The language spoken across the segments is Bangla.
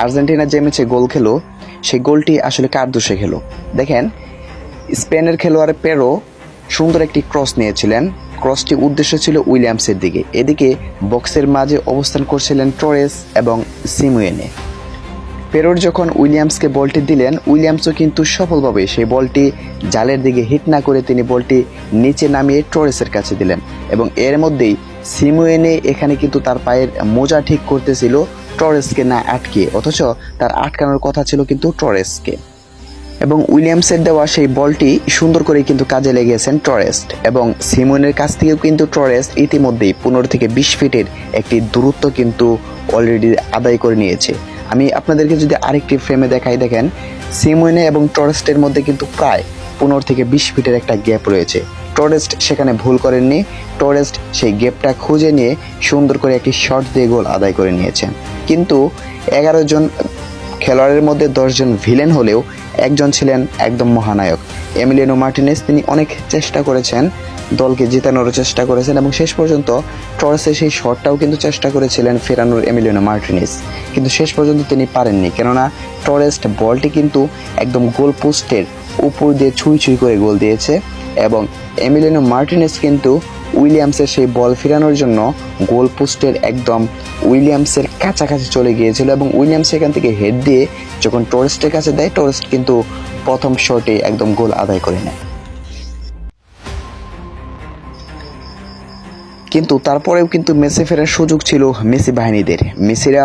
আর্জেন্টিনা যে ম্যাচে গোল খেলো সেই গোলটি আসলে কার দোষে খেলো? দেখেন, স্পেনের খেলোয়াড় পেরো সুন্দর একটি ক্রস নিয়েছিলেন। ক্রসটি উদ্দেশ্য ছিল উইলিয়ামসের দিকে। এদিকে বক্সের মাঝে অবস্থান করছিলেন টরেস এবং সিমুয়েনে। পেরোর যখন উইলিয়ামসকে বলটি দিলেন, উইলিয়ামসও কিন্তু সফলভাবে সেই বলটি জালের দিকে হিট না করে তিনি বলটি নিচে নামিয়ে টরেসের কাছে দিলেন এবং এর মধ্যেই সিমুয়েনে এখানে কিন্তু তার পায়ের মোজা ঠিক করতেছিল টরেসকে না আটকে, অথচ তার আটকানোর কথা ছিল কিন্তু টরেসকে। এবং উইলিয়ামসের দেওয়া সেই বলটি সুন্দর করে কিন্তু কাজে লেগেছেন টরেস্ট এবং সিমুয়েনের কাছ থেকেও কিন্তু টরেস্ট ইতিমধ্যেই 15 থেকে 20 ফিটের একটি দূরত্ব কিন্তু অলরেডি আদায় করে নিয়েছে। আমি আপনাদেরকে যদি আরেকটি ফ্রেমে দেখাই, দেখেন সিমুয়েনে এবং টরেস্টের মধ্যে কিন্তু প্রায় 15 থেকে 20 ফিটের একটা গ্যাপ রয়েছে। টরেস্ট সেখানে ভুল করেননি। টরেস্ট সেই গ্যাপটা খুঁজে নিয়ে সুন্দর করে একটি শট দিয়ে গোল আদায় করে নিয়েছেন। কিন্তু 11 জন খেলোয়াড়ের মধ্যে 10 জন ভিলেন হলেও একজন ছিলেন একদম মহানায়ক, এমিলিয়ানো মার্টিনেজ। তিনি অনেক চেষ্টা করেছেন, দলকে জেতানোর চেষ্টা করেছেন এবং শেষ পর্যন্ত টরেসের সেই শটটাও কিন্তু চেষ্টা করেছিলেন ফেরানোর এমিলিয়ানো মার্টিনেজ, কিন্তু শেষ পর্যন্ত তিনি পারেননি। কেননা টরেস্ট বলটি কিন্তু একদম গোল পোস্টের উপর দিয়ে ছুঁই ছুঁই করে গোল দিয়েছে এবং এমিলিয়ানো মার্টিনেজ কিন্তু উইলিয়ামসের সেই বল ফেরানোর জন্য গোল পোস্টের একদম উইলিয়ামসের কাছাকাছি চলে গিয়েছিল এবং উইলিয়ামস সেখান থেকে হেড দিয়ে যখন টরেস্টের কাছে দেয়, টরেস্ট কিন্তু প্রথম শটে একদম গোল আদায় করে নেয়। কিন্তু তারপরেও কিন্তু মেসি ফেরার সুযোগ ছিল মেসি বাহিনীদের। মেসিরা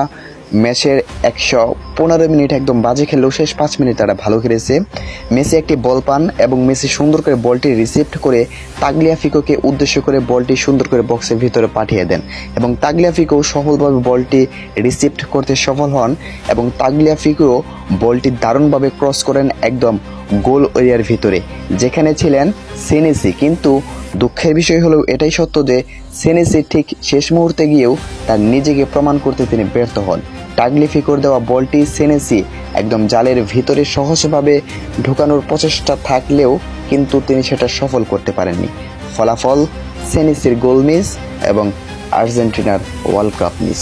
ম্যাচের 115 মিনিট একদম বাজে খেললেও শেষ 5 মিনিট তারা ভালো খেলেছে। মেসি একটি বল পান এবং মেসি সুন্দর করে বলটি রিসিভ করে তাগলিয়াফিকোকে উদ্দেশ্য করে বলটি সুন্দর করে বক্সের ভিতরে পাঠিয়ে দেন এবং তাগলিয়াফিকো সফলভাবে বলটি রিসিভ করতে সফল হন এবং তাগলিয়াফিকো বলটি দারুণভাবে ক্রস করেন একদম গোল এরিয়ার ভিতরে, যেখানে ছিলেন সেনেসি। কিন্তু দুঃখের বিষয় হলেও এটাই সত্য যে সেনেসি ঠিক শেষ মুহূর্তে গিয়েও তার নিজেকে প্রমাণ করতে তিনি ব্যর্থ হন। তাগলিয়াফিকোর দেওয়া বলটি সেনেসি একদম জালের ভিতরে সহজভাবে ঢোকানোর প্রচেষ্টা থাকলেও কিন্তু তিনি সেটা সফল করতে পারেননি। ফলাফল সেনেসির গোল মিস এবং আর্জেন্টিনার ওয়ার্ল্ড কাপ মিস।